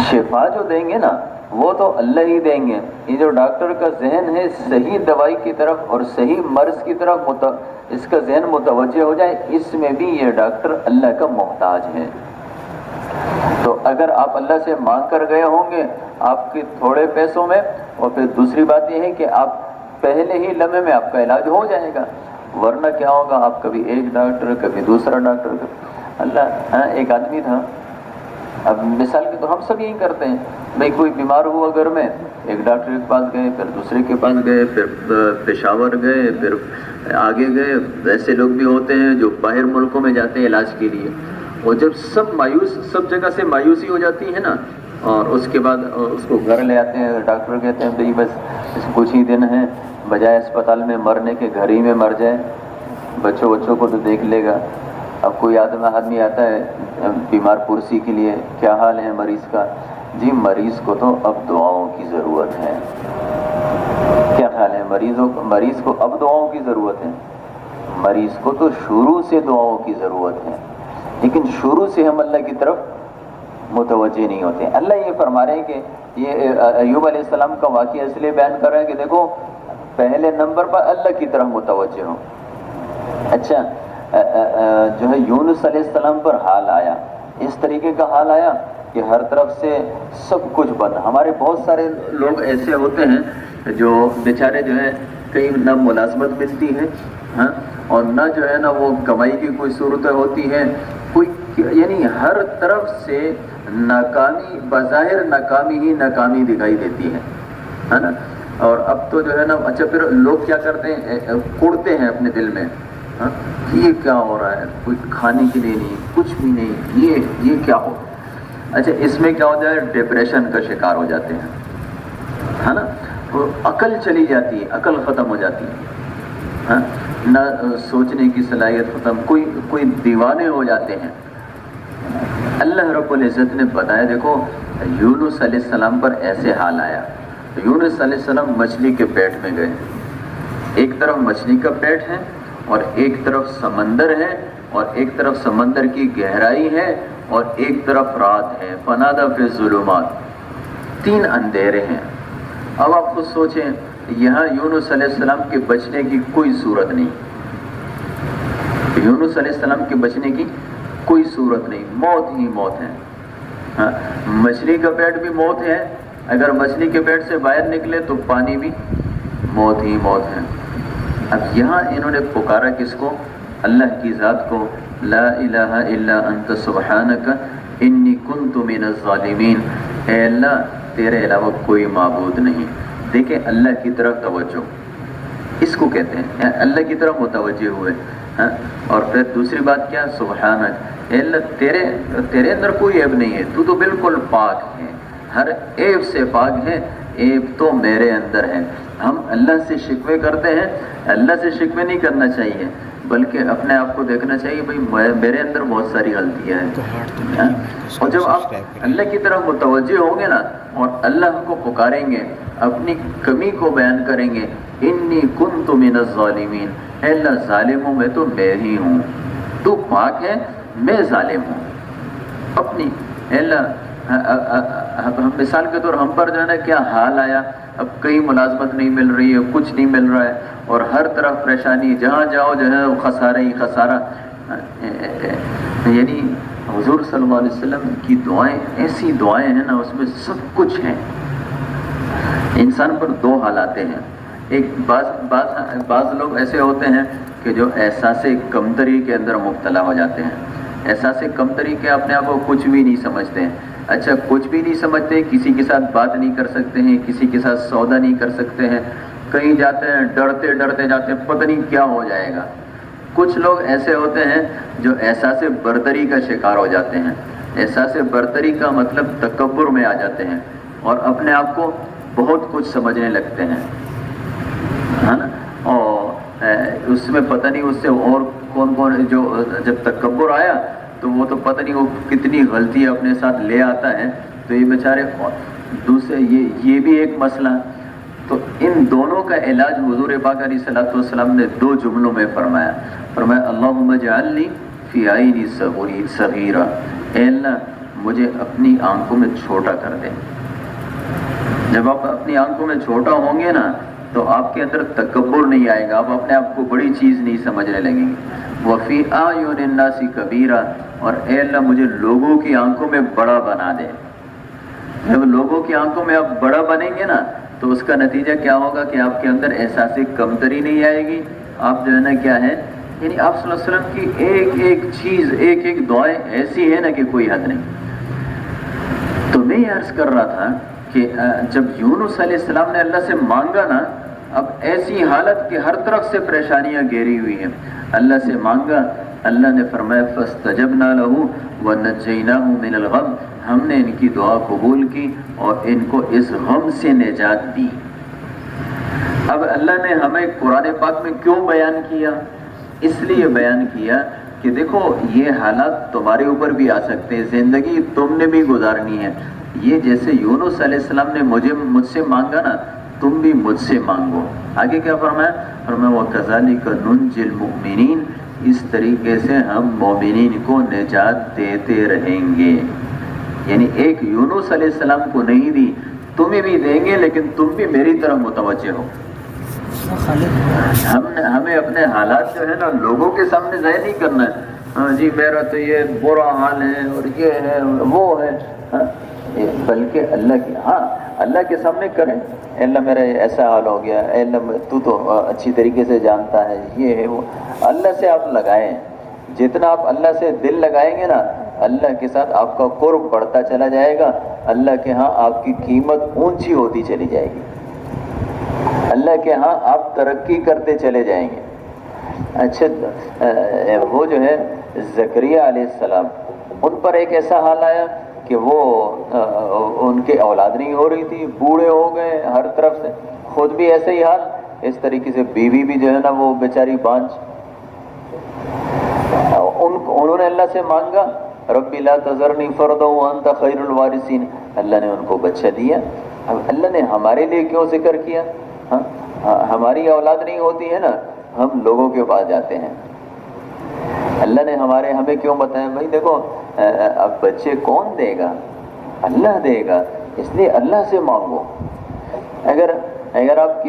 شفا جو دیں گے نا وہ تو اللہ ہی دیں گے۔ یہ جو ڈاکٹر کا ذہن ہے صحیح دوائی کی طرف اور صحیح مرض کی طرف اس کا ذہن متوجہ ہو جائے، اس میں بھی یہ ڈاکٹر اللہ کا محتاج ہے۔ تو اگر آپ اللہ سے مانگ کر گئے ہوں گے آپ کے تھوڑے پیسوں میں، اور پھر دوسری بات یہ ہے کہ آپ پہلے ہی لمحے میں آپ کا علاج ہو جائے گا، ورنہ کیا ہوگا، آپ کبھی ایک ڈاکٹر کبھی دوسرا ڈاکٹر۔ ایک آدمی تھا، اب مثال کے تو ہم سب یہی کرتے ہیں، بھئی کوئی بیمار ہوا گھر میں، ایک ڈاکٹر کے پاس گئے، پھر دوسرے کے پاس گئے، پھر پشاور گئے، پھر آگے گئے۔ ایسے لوگ بھی ہوتے ہیں جو باہر ملکوں میں جاتے ہیں علاج کے لیے، اور جب سب جگہ سے مایوسی ہو جاتی ہے نا، اور اس کے بعد اس کو گھر لے آتے ہیں، ڈاکٹر کہتے ہیں بھئی بس اس کچھ ہی دن ہیں، بجائے اسپتال میں مرنے کے گھر ہی میں مر جائے، بچوں کو تو دیکھ لے گا۔ اب کوئی آدمی آتا ہے بیمار پرسی کے لیے، کیا حال ہے مریض کا؟ جی مریض کو تو اب دعاؤں کی ضرورت ہے۔ کیا خیال ہے؟ مریض کو اب دعاؤں کی ضرورت ہے؟ مریض کو تو شروع سے دعاؤں کی ضرورت ہے، لیکن شروع سے ہم اللہ کی طرف متوجہ نہیں ہوتے۔ اللہ یہ فرما رہے ہیں کہ یہ ایوب علیہ السلام کا واقعہ اس لیے بیان کر رہے ہیں کہ دیکھو پہلے نمبر پر اللہ کی طرف متوجہ ہو۔ اچھا جو ہے یونس علیہ السلام پر حال آیا، اس طریقے کا حال آیا کہ ہر طرف سے سب کچھ بند۔ ہمارے بہت سارے لوگ ایسے ہوتے ہیں جو بیچارے جو ہے کہیں نہ ملازمت ملتی ہے ہاں، اور نہ جو ہے نا وہ کمائی کی کوئی صورت ہوتی ہے، یعنی ہر طرف سے ناکامی، بظاہر ناکامی ہی ناکامی دکھائی دیتی ہے نا۔ اور اب تو جو ہے نا اچھا پھر لوگ کیا کرتے ہیں، کوڑتے ہیں اپنے دل میں ہاں، یہ کیا ہو رہا ہے، کوئی کھانے کے لیے نہیں، کچھ بھی نہیں، یہ کیا ہو۔ اچھا اس میں کیا ہو جائے، ڈپریشن کا شکار ہو جاتے ہیں ہے نا، عقل چلی جاتی ہے، عقل ختم ہو جاتی ہے ہاں، نہ سوچنے کی صلاحیت ختم، کوئی دیوانے ہو جاتے ہیں۔ اللہ رب العزت نے بتایا، دیکھو یونس علیہ السلام پر ایسے حال آیا۔ یونس علیہ السلام مچھلی کے پیٹ میں گئے، ایک طرف مچھلی کا پیٹ ہے اور ایک طرف سمندر ہے، اور ایک طرف سمندر کی گہرائی ہے اور ایک طرف رات ہے، فنادى في الظلمات، 3 اندھیرے ہیں۔ اب آپ خود سوچیں، یہاں یونس علیہ السلام کے بچنے کی کوئی صورت نہیں، یونس علیہ السلام کے بچنے کی کوئی صورت نہیں، موت ہی موت ہے ہاں، مچھلی کا پیٹ بھی موت ہے، اگر مچھلی کے پیٹ سے باہر نکلے تو پانی بھی موت ہی موت ہے۔ اب یہاں انہوں نے پکارا کس کو؟ اللہ کی ذات کو، لا الہ الا انت سبحانک انی کنت من الظالمین، اے اللہ تیرے علاوہ کوئی معبود نہیں۔ دیکھیں اللہ کی طرف توجہ، اس کو کہتے ہیں اللہ کی طرف متوجہ ہوئے ہاں۔ اور پھر دوسری بات کیا؟ سبحانک، اے اللہ تیرے اندر کوئی عیب نہیں ہے، تو تو بالکل پاک ہے، ہر عیب سے پاک ہے، عیب تو میرے اندر ہے۔ ہم اللہ سے شکوے کرتے ہیں، اللہ سے شکوے نہیں کرنا چاہیے، بلکہ اپنے آپ کو دیکھنا چاہیے بھئی میرے اندر بہت ساری غلطیاں ہیں۔ اور جب آپ اللہ کی طرف متوجہ ہوں گے نا اور اللہ کو پکاریں گے، اپنی کمی کو بیان کریں گے، انی کنت من الظالمین، اے اللہ ظالموں میں تو میں ہی ہوں، تو پاک ہے میں ظالم ہوں اپنی، اے اللہ مثال کے طور ہم پر جو ہے نا کیا حال آیا، اب کہیں ملازمت نہیں مل رہی ہے، کچھ نہیں مل رہا ہے، اور ہر طرف پریشانی، جہاں جاؤ جو ہے خسارہ ہی خسارہ۔ یعنی حضور صلی اللہ علیہ وسلم کی دعائیں ایسی دعائیں ہیں نا، اس میں سب کچھ ہے۔ انسان پر 2 حالات ہیں، ایک بعض لوگ ایسے ہوتے ہیں کہ جو احساس کمتری کے اندر مبتلا ہو جاتے ہیں، احساس کمتری کے اپنے آپ کو کچھ بھی نہیں سمجھتے ہیں۔ اچھا کچھ بھی نہیں سمجھتے، کسی کے ساتھ بات نہیں کر سکتے ہیں، کسی کے ساتھ سودا نہیں کر سکتے ہیں، کہیں جاتے ہیں ڈرتے جاتے ہیں، پتہ نہیں کیا ہو جائے گا۔ کچھ لوگ ایسے ہوتے ہیں جو احساس برتری کا شکار ہو جاتے ہیں، احساس برتری کا مطلب تکبر میں آ جاتے ہیں اور اپنے آپ کو بہت کچھ سمجھنے لگتے ہیں ہے نا، اور اس میں پتہ نہیں اس سے اور کون جو جب تکبر آیا تو وہ تو پتہ نہیں وہ کتنی غلطی اپنے ساتھ لے آتا ہے، تو یہ بیچارے دوسرے یہ بھی ایک مسئلہ۔ تو ان دونوں کا علاج حضور پاک علیہ الصلوۃ والسلام نے 2 جملوں میں فرمایا اللہم اجعلنی فی عینی صغیرہ، اے اللہ مجھے اپنی آنکھوں میں چھوٹا کر دے۔ جب آپ اپنی آنکھوں میں چھوٹا ہوں گے نا تو آپ کے اندر تکبر نہیں آئے گا، آپ اپنے آپ کو بڑی چیز نہیں سمجھنے لگیں گے۔ وفی اعین الناس کبیرہ، اور اے اللہ مجھے لوگوں کی آنکھوں میں بڑا بنا دے۔ جب لوگوں کی آنکھوں میں آپ بڑا بنیں گے نا تو اس کا نتیجہ کیا ہوگا کہ آپ کے اندر احساس کمتری نہیں آئے گی، آپ جو ہے نا کیا ہے، یعنی آپ صلی اللہ علیہ وسلم کی ایک چیز، ایک دعائیں ایسی ہے نا کہ کوئی حد نہیں۔ تو میں یہ عرض کر رہا تھا کہ جب یونس علیہ السلام نے اللہ سے مانگا نا، اب ایسی حالت کہ ہر طرف سے پریشانیاں گھیری ہوئی ہیں، اللہ سے مانگا، اللہ نے فرمایا فاستجبنا له ونجیناه من الغم، ہم نے ان کی دعا قبول کی اور ان کو اس غم سے نجات دی۔ اب اللہ نے ہمیں قرآن پاک میں کیوں بیان کیا؟ اس لیے بیان کیا کہ دیکھو یہ حالات تمہارے اوپر بھی آ سکتے ہیں، زندگی تم نے بھی گزارنی ہے۔ یہ جیسے یونس علیہ السلام نے مجھ سے مانگا نا، تم بھی مجھ سے مانگو۔ آگے کیا فرمایا؟ فرمایا وَكَذَلِكَ نُنْجِي الْمُؤْمِنِينَ، اس طریقے سے ہم مومنین کو نجات دیتے رہیں گے۔ یعنی ایک یونس علیہ السلام کو نہیں دی، تمہیں بھی دیں گے، لیکن تم بھی میری طرف متوجہ ہو۔ ہمیں اپنے حالات جو ہے نا لوگوں کے سامنے ظاہر نہیں کرنا ہے، ہاں جی میرا تو یہ برا حال ہے اور یہ ہے وہ ہے، بلکہ اللہ کے سامنے کریں، اے اللہ میرا ایسا حال ہو گیا، اے اللہ تو اچھی طریقے سے جانتا ہے، یہ ہے وہ۔ اللہ سے آپ لگائیں، جتنا آپ اللہ سے دل لگائیں گے نا، اللہ کے ساتھ آپ کا قرب بڑھتا چلا جائے گا، اللہ کے ہاں آپ کی قیمت اونچی ہوتی چلی جائے گی، اللہ کے ہاں آپ ترقی کرتے چلے جائیں گے۔ اچھا وہ جو ہے زکریا علیہ السلام، ان پر ایک ایسا حال آیا کہ وہ ان کے اولاد نہیں ہو رہی تھی، بوڑھے ہو گئے ہر طرف سے، خود بھی ایسے ہی حال، اس طریقے سے بیوی بھی جو ہے نا وہ بیچاری بانجھ۔ انہوں نے اللہ سے مانگا ربی لا تذرنی فردا وانت خیر الوارثین، اللہ نے ان کو بچہ دیا۔ اب اللہ نے ہمارے لیے کیوں ذکر کیا؟ ہماری اولاد نہیں ہوتی ہے نا، ہم لوگوں کے پاس جاتے ہیں، اللہ نے ہمیں کیوں بتایا؟ بھائی دیکھو اب بچے کون دے گا؟ اللہ دے گا، اس لیے اللہ سے مانگو۔ اگر آپ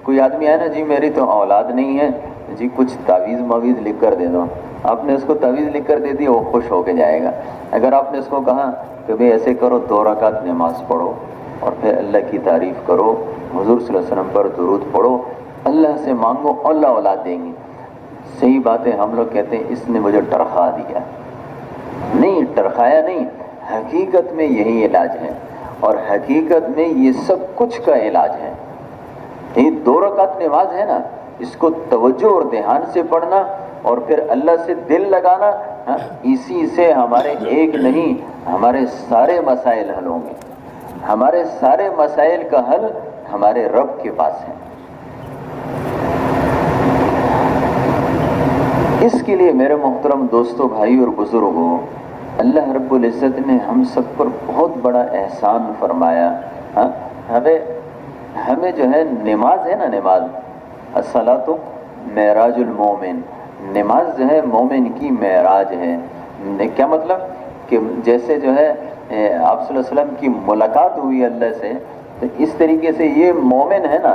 کوئی آدمی ہے نا، جی میری تو اولاد نہیں ہے، جی کچھ تعویذ مویز لکھ کر دے دو، آپ نے اس کو تعویذ لکھ کر دے دی، وہ خوش ہو کے جائے گا۔ اگر آپ نے اس کو کہا کہ بھئی ایسے کرو، 2 رکعت نماز پڑھو اور پھر اللہ کی تعریف کرو، حضور صلی اللہ علیہ وسلم پر درود پڑھو، اللہ سے مانگو، اللہ اولاد دیں گے۔ صحیح بات ہے، ہم لوگ کہتے ہیں اس نے مجھے ٹرخا دیا، نہیں، ٹرخایا نہیں، حقیقت میں یہی علاج ہے، اور حقیقت میں یہ سب کچھ کا علاج ہے۔ یہ 2 رکعت نماز ہے نا، اس کو توجہ اور دھیان سے پڑھنا اور پھر اللہ سے دل لگانا، اسی سے ہمارے ایک نہیں، ہمارے سارے مسائل حل ہوں گے۔ ہمارے سارے مسائل کا حل ہمارے رب کے پاس ہے۔ اس کے لیے میرے محترم دوستو، بھائی اور بزرگوں، اللہ رب العزت نے ہم سب پر بہت بڑا احسان فرمایا۔ ہمیں جو ہے نماز ہے نا، نماز الصلاۃ معراج المومن، نماز جو ہے مومن کی معراج ہے۔ کیا مطلب؟ کہ جیسے جو ہے آپ صلی اللہ علیہ وسلم کی ملاقات ہوئی اللہ سے، تو اس طریقے سے یہ مومن ہے نا،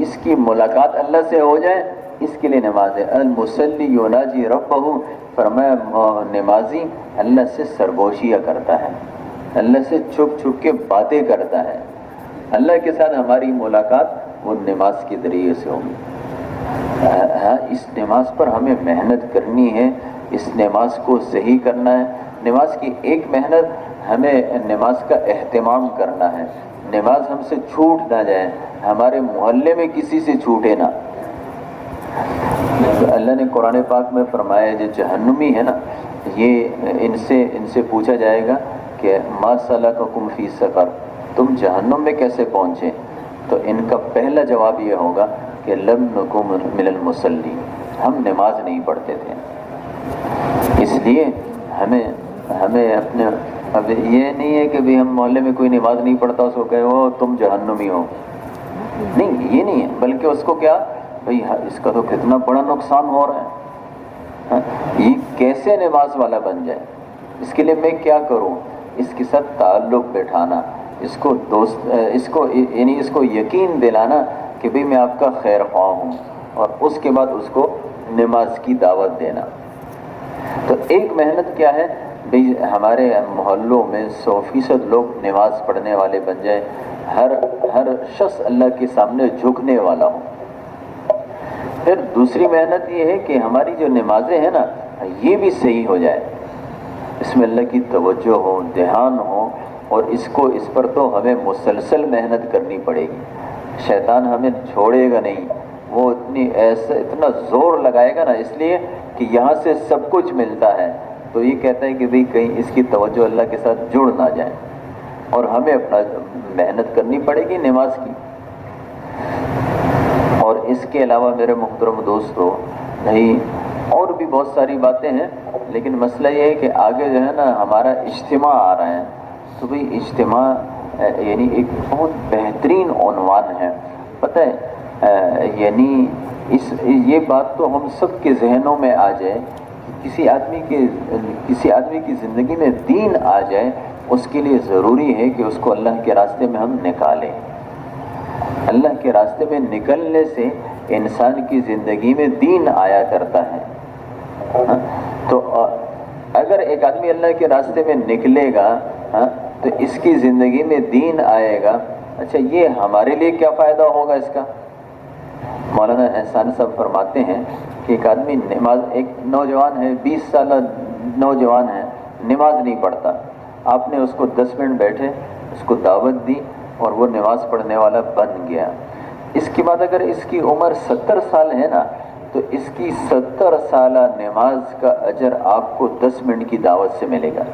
اس کی ملاقات اللہ سے ہو جائے، اس کے لیے نماز ہے۔ المصلی یناجی ربہ، فرمایا نمازی اللہ سے سرگوشیاں کرتا ہے، اللہ سے چھپ چھپ کے باتیں کرتا ہے۔ اللہ کے ساتھ ہماری ملاقات وہ نماز کے ذریعے سے ہوگی۔ اس نماز پر ہمیں محنت کرنی ہے، اس نماز کو صحیح کرنا ہے۔ نماز کی ایک محنت، ہمیں نماز کا اہتمام کرنا ہے، نماز ہم سے چھوٹ نہ جائے، ہمارے محلے میں کسی سے چھوٹے نہ۔ اللہ نے قرآن پاک میں فرمایا جو جہنمی ہے نا، یہ ان سے پوچھا جائے گا کہ ما سلککم فی سقر، تم جہنم میں کیسے پہنچے؟ تو ان کا پہلا جواب یہ ہوگا کہ لم نکن من المصلی، ہم نماز نہیں پڑھتے تھے۔ اس لیے ہمیں اپنے، اب یہ نہیں ہے کہ بھی ہم محلے میں کوئی نماز نہیں پڑھتا اس کو کہے ہو تم جہنمی ہو، نہیں، یہ نہیں ہے، بلکہ اس کو کیا، بھئی اس کا تو کتنا بڑا نقصان ہو رہا ہے، یہ کیسے نماز والا بن جائے، اس کے لیے میں کیا کروں؟ اس کے ساتھ تعلق بٹھانا، اس کو یقین دلانا کہ بھئی میں آپ کا خیر خواہ ہوں، اور اس کے بعد اس کو نماز کی دعوت دینا۔ تو ایک محنت کیا ہے، بھئی ہمارے محلوں میں 100% لوگ نماز پڑھنے والے بن جائے، ہر شخص اللہ کے سامنے جھکنے والا ہو۔ پھر دوسری محنت یہ ہے کہ ہماری جو نمازیں ہیں نا، یہ بھی صحیح ہو جائے، اس میں اللہ کی توجہ ہو، دھیان ہو، اور اس پر تو ہمیں مسلسل محنت کرنی پڑے گی۔ شیطان ہمیں چھوڑے گا نہیں، وہ اتنا زور لگائے گا نا، اس لیے کہ یہاں سے سب کچھ ملتا ہے، تو یہ کہتا ہے کہ بھئی کہیں اس کی توجہ اللہ کے ساتھ جڑ نہ جائے، اور ہمیں اپنا محنت کرنی پڑے گی نماز کی۔ اس کے علاوہ میرے محترم دوستو نہیں اور بھی بہت ساری باتیں ہیں، لیکن مسئلہ یہ ہے کہ آگے جو ہے نا ہمارا اجتماع آ رہا ہے، تو بھئی اجتماع یعنی ایک بہت بہترین عنوان ہے، پتہ ہے یعنی یہ بات تو ہم سب کے ذہنوں میں آ جائے کہ کسی آدمی کی زندگی میں دین آ جائے، اس کے لیے ضروری ہے کہ اس کو اللہ کے راستے میں ہم نکالیں۔ اللہ کے راستے میں نکلنے سے انسان کی زندگی میں دین آیا کرتا ہے۔ تو اگر ایک آدمی اللہ کے راستے میں نکلے گا تو اس کی زندگی میں دین آئے گا۔ اچھا یہ ہمارے لیے کیا فائدہ ہوگا اس کا؟ مولانا احسان صاحب فرماتے ہیں کہ ایک آدمی ایک نوجوان ہے، 20 سالہ نوجوان ہے، نماز نہیں پڑھتا، آپ نے اس کو 10 منٹ بیٹھے اس کو دعوت دی اور وہ نماز پڑھنے والا بن گیا۔ اس کے بعد اگر اس کی عمر 70 سال ہے نا تو اس کی 70 سالہ نماز کا اجر آپ کو 10 منٹ کی دعوت سے ملے گا۔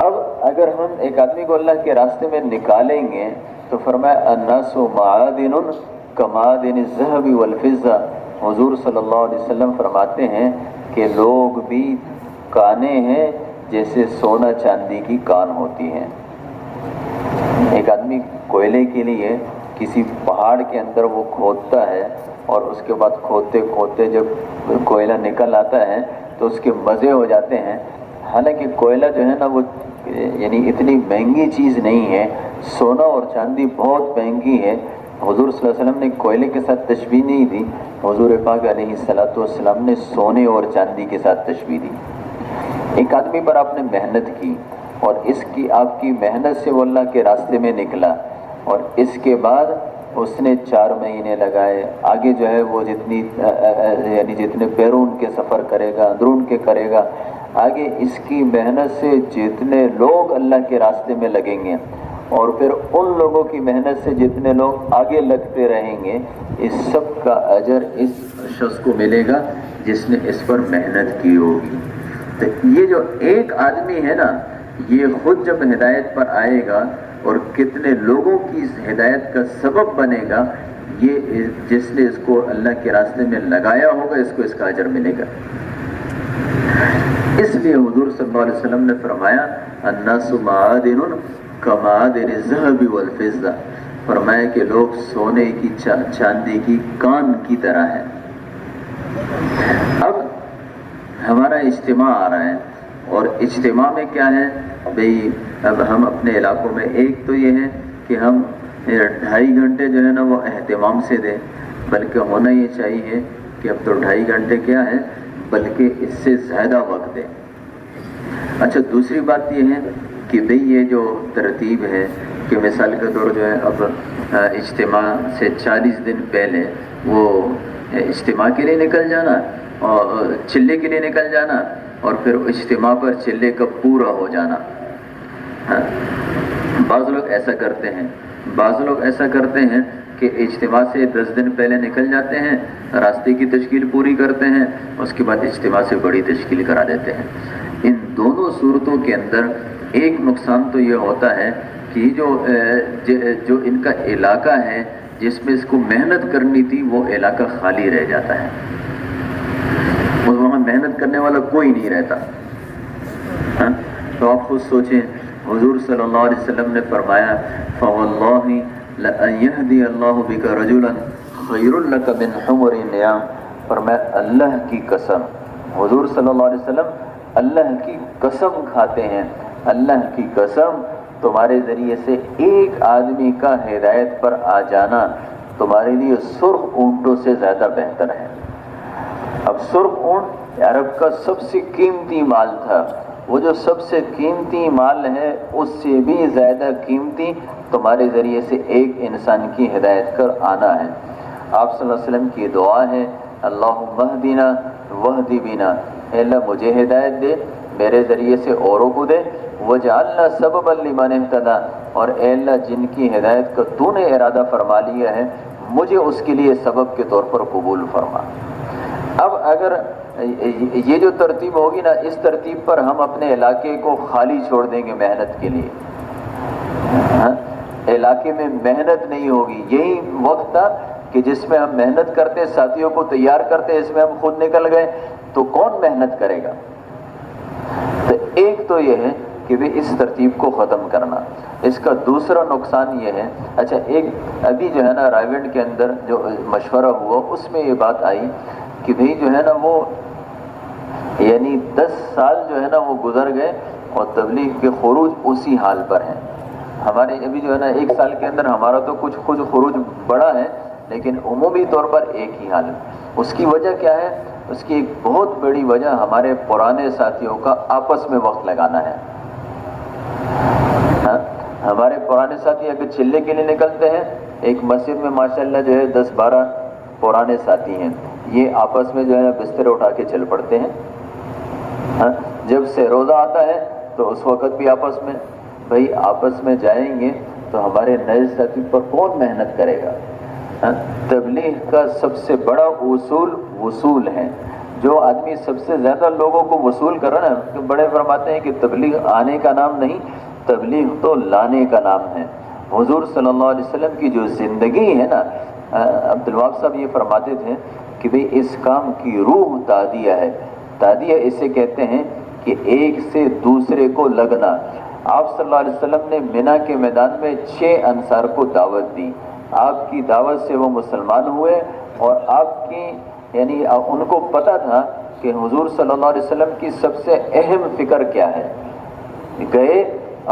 اب اگر ہم ایک آدمی کو اللہ کے راستے میں نکالیں گے تو فرمایا الناس معادن کمعادن الذهب والفضة، حضور صلی اللہ علیہ وسلم فرماتے ہیں کہ لوگ بھی کانیں ہیں جیسے سونا چاندی کی کان ہوتی ہیں۔ ایک آدمی کوئلے کے لیے کسی پہاڑ کے اندر وہ کھودتا ہے اور اس کے بعد کھودتے کھودتے جب کوئلہ نکل آتا ہے تو اس کے مزے ہو جاتے ہیں۔ حالانکہ کوئلہ جو ہے نا وہ یعنی اتنی مہنگی چیز نہیں ہے، سونا اور چاندی بہت مہنگی ہے۔ حضور صلی اللہ علیہ وسلم نے کوئلے کے ساتھ تشبیہ نہیں دی، حضور پاک علیہ السلام نے سونے اور چاندی کے ساتھ تشبیہ دی۔ ایک آدمی پر آپ نے محنت کی اور اس کی آپ کی محنت سے وہ اللہ کے راستے میں نکلا اور اس کے بعد اس نے 4 مہینے لگائے، آگے جو ہے وہ یعنی جتنے بیرون کے سفر کرے گا اندرون کے کرے گا، آگے اس کی محنت سے جتنے لوگ اللہ کے راستے میں لگیں گے اور پھر ان لوگوں کی محنت سے جتنے لوگ آگے لگتے رہیں گے، اس سب کا اجر اس شخص کو ملے گا جس نے اس پر محنت کی ہوگی۔ تو یہ جو ایک آدمی ہے نا یہ خود جب ہدایت پر آئے گا اور کتنے لوگوں کی ہدایت کا سبب بنے گا، یہ جس نے اس کو اللہ کے راستے میں لگایا ہوگا اس کو اس کا اجر ملے گا۔ اس لیے حضور صلی اللہ علیہ وسلم نے فرمایا الناس معادن کمعادن الذهب والفضة، فرمایا کہ لوگ سونے کی چاندی کی کان کی طرح ہیں۔ اب ہمارا اجتماع آ رہا ہے اور اجتماع میں کیا ہے بھئی، اب ہم اپنے علاقوں میں ایک تو یہ ہے کہ ہم 2.5 گھنٹے جو ہے نا وہ اہتمام سے دیں، بلکہ ہونا یہ چاہیے کہ اب تو 2.5 گھنٹے کیا ہے بلکہ اس سے زیادہ وقت دیں۔ اچھا دوسری بات یہ ہے کہ بھئی یہ جو ترتیب ہے کہ مثال کے طور جو ہے اب اجتماع سے 40 دن پہلے وہ اجتماع کے لیے نکل جانا اور چلے کے لیے نکل جانا اور پھر اجتماع پر چلے کا پورا ہو جانا۔ بعض لوگ ایسا کرتے ہیں کہ اجتماع سے 10 دن پہلے نکل جاتے ہیں، راستے کی تشکیل پوری کرتے ہیں، اس کے بعد اجتماع سے بڑی تشکیل کرا دیتے ہیں۔ ان دونوں صورتوں کے اندر ایک نقصان تو یہ ہوتا ہے کہ جو ان کا علاقہ ہے جس میں اس کو محنت کرنی تھی وہ علاقہ خالی رہ جاتا ہے، وہاں محنت کرنے والا کوئی نہیں رہتا۔ تو آپ خود سوچیں، حضور صلی اللہ علیہ وسلم نے فرمایا فواللہ لَأَن يَهْدِيَ اللَّهُ بِكَ رَجُلًا خَيْرٌ لَكَ مِنْ حُمُرِ النِّعَامِ، فرمایا اللہ کی قسم، حضور صلی اللہ علیہ وسلم اللہ کی قسم کھاتے ہیں، اللہ کی قسم تمہارے ذریعے سے ایک آدمی کا ہدایت پر آ جانا تمہارے لیے سرخ اونٹوں سے زیادہ بہتر ہے۔ اب سرخ اونٹ عرب کا سب سے قیمتی مال تھا، وہ جو سب سے قیمتی مال ہے اس سے بھی زیادہ قیمتی تمہارے ذریعے سے ایک انسان کی ہدایت کر آنا ہے۔ آپ صلی اللہ علیہ وسلم کی دعا ہے اللہم اہدنا واہد بنا، اے اللہ مجھے ہدایت دے، میرے ذریعے سے اوروں کو دے، وجعلنا سببا لمن اہتدی، اور اے اللہ جن کی ہدایت کا تو نے ارادہ فرما لیا ہے مجھے اس کے لیے سبب کے طور پر قبول فرما۔ اب اگر یہ جو ترتیب ہوگی نا، اس ترتیب پر ہم اپنے علاقے کو خالی چھوڑ دیں گے محنت کے لیے، علاقے میں محنت نہیں ہوگی. یہی وقت تھا کہ جس میں ہم محنت کرتے، ساتھیوں کو تیار کرتے، اس میں ہم خود نکل گئے تو کون محنت کرے گا؟ تو ایک تو یہ ہے کہ بھی اس ترتیب کو ختم کرنا. اس کا دوسرا نقصان یہ ہے، اچھا ایک ابھی جو ہے نا رائے گنج کے اندر جو مشورہ ہوا اس میں یہ بات آئی کہ بھئی جو ہے نا وہ یعنی 10 سال جو ہے نا وہ گزر گئے اور تبلیغ کے خروج اسی حال پر ہیں. ہمارے ابھی جو ہے نا 1 سال کے اندر ہمارا تو کچھ خروج بڑا ہے، لیکن عمومی طور پر ایک ہی حال ہے. اس کی وجہ کیا ہے؟ اس کی ایک بہت بڑی وجہ ہمارے پرانے ساتھیوں کا آپس میں وقت لگانا ہے. ہمارے پرانے ساتھی اگر چلے کے لیے نکلتے ہیں، ایک مسجد میں ماشاءاللہ جو ہے 10-12 پرانے ساتھی ہیں، یہ آپس میں جو ہے بستر اٹھا کے چل پڑتے ہیں. جب سے روزہ آتا ہے تو اس وقت بھی آپس میں، بھائی آپس میں جائیں گے تو ہمارے نئے ساتھی پر کون محنت کرے گا؟ تبلیغ کا سب سے بڑا اصول وصول ہے. جو آدمی سب سے زیادہ لوگوں کو وصول کر رہا ہے نا، بڑے فرماتے ہیں کہ تبلیغ آنے کا نام نہیں، تبلیغ تو لانے کا نام ہے. حضور صلی اللہ علیہ وسلم کی جو زندگی ہے نا، عبد الوہاب صاحب یہ فرماتے تھے کہ بھئی اس کام کی روح تادیہ ہے. تادیہ اسے کہتے ہیں کہ ایک سے دوسرے کو لگنا. آپ صلی اللہ علیہ وسلم نے منی کے میدان میں 6 انصار کو دعوت دی. آپ کی دعوت سے وہ مسلمان ہوئے اور آپ کی یعنی ان کو پتا تھا کہ حضور صلی اللہ علیہ وسلم کی سب سے اہم فکر کیا ہے. گئے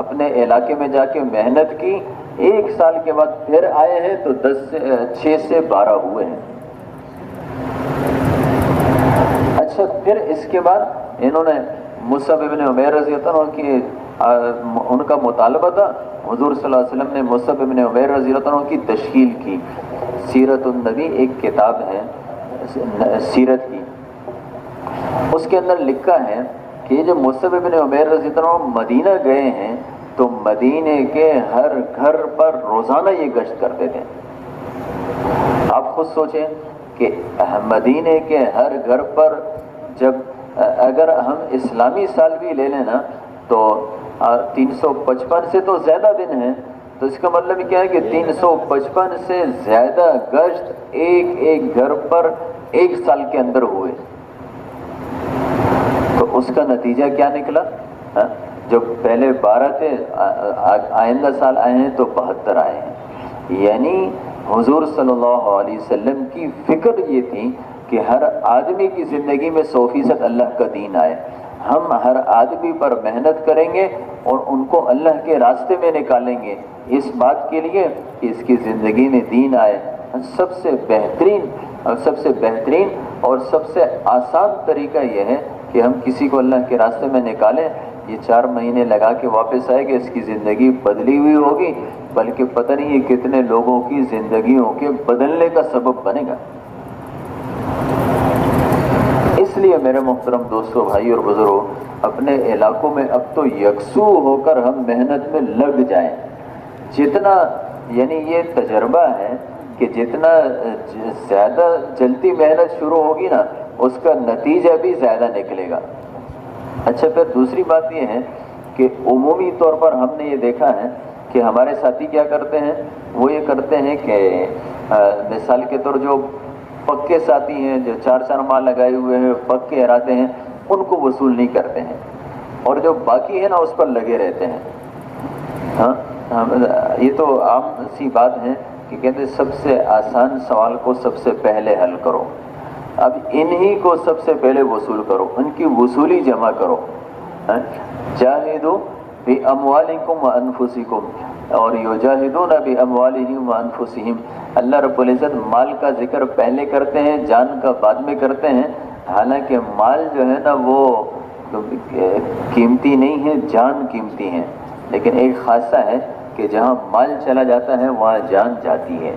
اپنے علاقے میں جا کے محنت کی، 1 سال کے بعد پھر آئے ہیں تو 6 سے 12 ہوئے ہیں. اچھا پھر اس کے بعد انہوں نے مصعب ابن عمیر رضی اللہ عنہ کی ان کا مطالبہ تھا. حضور صلی اللہ علیہ وسلم نے مصعب ابن عمیر رضی اللہ عنہ کی تشکیل کی. سیرت النبی ایک کتاب ہے سیرت کی، اس کے اندر لکھا ہے کہ جب مصعب ابن عمیر رضی اللہ عنہ مدینہ گئے ہیں تو مدینے کے ہر گھر پر روزانہ یہ گشت کرتے تھے. آپ خود سوچیں کہ مدینے کے ہر گھر پر جب اگر ہم اسلامی سال بھی لے لیں نا تو 355 سے تو زیادہ دن ہیں، تو اس کا مطلب کیا ہے کہ 355 سے زیادہ گشت ایک گھر پر 1 سال کے اندر ہوئے. تو اس کا نتیجہ کیا نکلا؟ جو پہلے 12 تھے آئندہ سال آئے ہیں تو 72 آئے ہیں. یعنی حضور صلی اللہ علیہ وسلم کی فکر یہ تھی کہ ہر آدمی کی زندگی میں 100% اللہ کا دین آئے. ہم ہر آدمی پر محنت کریں گے اور ان کو اللہ کے راستے میں نکالیں گے اس بات کے لیے کہ اس کی زندگی میں دین آئے. سب سے بہترین اور سب سے آسان طریقہ یہ ہے کہ ہم کسی کو اللہ کے راستے میں نکالیں. یہ 4 مہینے لگا کے واپس آئے گا، اس کی زندگی بدلی ہوئی ہوگی، بلکہ پتہ نہیں یہ کتنے لوگوں کی زندگیوں کے بدلنے کا سبب بنے گا. اس لیے میرے محترم دوستو، بھائی اور بزرگوں، اپنے علاقوں میں اب تو یکسو ہو کر ہم محنت میں لگ جائیں. جتنا یعنی یہ تجربہ ہے کہ جتنا زیادہ جلدی محنت شروع ہوگی نا اس کا نتیجہ بھی زیادہ نکلے گا. اچھا پھر دوسری بات یہ ہے کہ عمومی طور پر ہم نے یہ دیکھا ہے کہ ہمارے ساتھی کیا کرتے ہیں، وہ یہ کرتے ہیں کہ مثال کے طور جو پکے ساتھی ہیں جو 4 ماہ لگائے ہوئے ہیں پکے ارادے ہیں ان کو وصول نہیں کرتے ہیں، اور جو باقی ہے نا اس پر لگے رہتے ہیں. یہ تو عام سی بات ہے کہ کہتے ہیں سب سے آسان سوال کو سب سے پہلے حل کرو. اب انہی کو سب سے پہلے وصول کرو، ان کی وصولی جمع کرو. جاہدوا باموالکم وانفسکم اور یجاہدون باموالہم وانفسہم. اللہ رب العزت مال کا ذکر پہلے کرتے ہیں، جان کا بعد میں کرتے ہیں. حالانکہ مال جو ہے نا وہ قیمتی نہیں ہے، جان قیمتی ہے. لیکن ایک خاصہ ہے کہ جہاں مال چلا جاتا ہے وہاں جان جاتی ہے.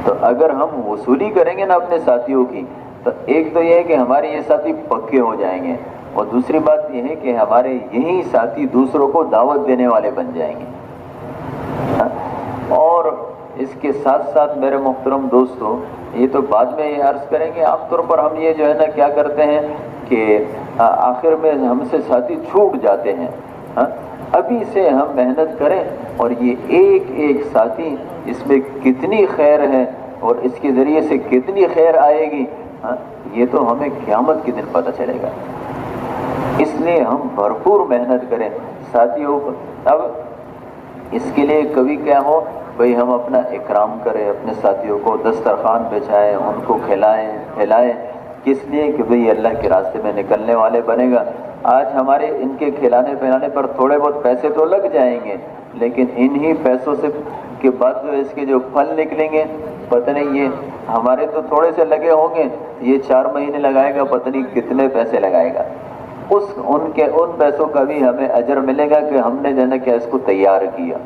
تو اگر ہم وصولی کریں گے نا اپنے ساتھیوں کی تو ایک تو یہ ہے کہ ہمارے یہ ساتھی پکے ہو جائیں گے، اور دوسری بات یہ ہے کہ ہمارے یہی ساتھی دوسروں کو دعوت دینے والے بن جائیں گے. اور اس کے ساتھ ساتھ میرے محترم دوستو، یہ تو بعد میں یہ عرض کریں گے، عام طور پر ہم یہ جو ہے نا کیا کرتے ہیں کہ آخر میں ہم سے ساتھی چھوٹ جاتے ہیں. ابھی سے ہم محنت کریں، اور یہ ایک ایک ساتھی اس میں کتنی خیر ہے اور اس کے ذریعے سے کتنی خیر آئے گی، یہ تو ہمیں قیامت کے دن پتہ چلے گا۔ اس لیے ہم بھرپور محنت کریں ساتھیوں۔ اب اس کے لیے کبھی کیا ہو بھئی ہم اپنا اکرام کریں، اپنے ساتھیوں کو دسترخوان بچھائیں، ان کو کھلائیں پھیلائیں، کس لیے کہ بھئی اللہ کے راستے میں نکلنے والے بنے گا۔ آج ہمارے ان کے کھلانے پہلانے پر تھوڑے بہت پیسے تو لگ جائیں گے، لیکن انہی پیسوں سے کے بعد جو اس کے جو پھل نکلیں گے پتہ نہیں، یہ ہمارے تو تھوڑے سے لگے ہوں گے، یہ 4 مہینے لگائے گا، پتہ نہیں کتنے پیسے لگائے گا۔ ان پیسوں کا بھی ہمیں اجر ملے گا کہ ہم نے جو ہے کہ اس کو تیار کیا۔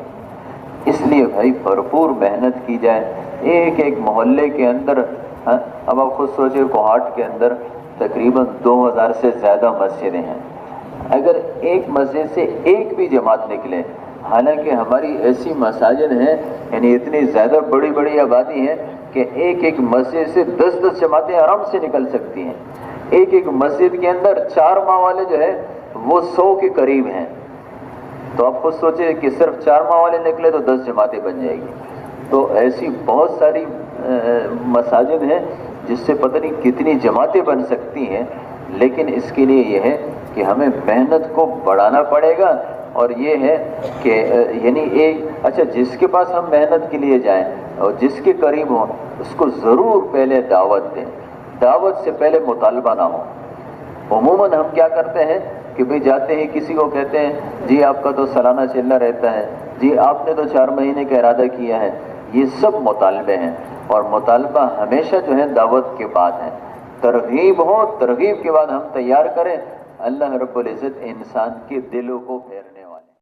اس لیے بھائی بھرپور محنت کی جائے۔ ایک ایک محلے کے اندر، اب آپ خود سوچیں کوہاٹ کے اندر تقریباً 2000 سے زیادہ مسجدیں ہیں، اگر ایک مسجد سے ایک بھی جماعت نکلے، حالانکہ ہماری ایسی مساجد ہیں، یعنی اتنی زیادہ بڑی بڑی آبادی ہے کہ ایک ایک مسجد سے 10 جماعتیں آرام سے نکل سکتی ہیں۔ ایک ایک مسجد کے اندر 4 ماہ والے جو ہے وہ 100 کے قریب ہیں، تو آپ خود سوچیں کہ صرف 4 ماہ والے نکلے تو 10 جماعتیں بن جائے گی۔ تو ایسی بہت ساری مساجد ہیں جس سے پتہ نہیں کتنی جماعتیں بن سکتی ہیں، لیکن اس کے لیے یہ ہے کہ ہمیں محنت کو بڑھانا پڑے گا، اور یہ ہے کہ یعنی اچھا جس کے پاس ہم محنت کے لیے جائیں اور جس کے قریب ہوں اس کو ضرور پہلے دعوت دیں، دعوت سے پہلے مطالبہ نہ ہو۔ عموماً ہم کیا کرتے ہیں کہ بھئی جاتے ہیں کسی کو کہتے ہیں جی آپ کا تو سالانہ چلنا رہتا ہے، جی آپ نے تو 4 مہینے کا ارادہ کیا ہے، یہ سب مطالبے ہیں، اور مطالبہ ہمیشہ جو ہے دعوت کے بعد ہے۔ ترغیب ہو، ترغیب کے بعد ہم تیار کریں، اللہ رب العزت انسان کے دلوں کو پھیرنے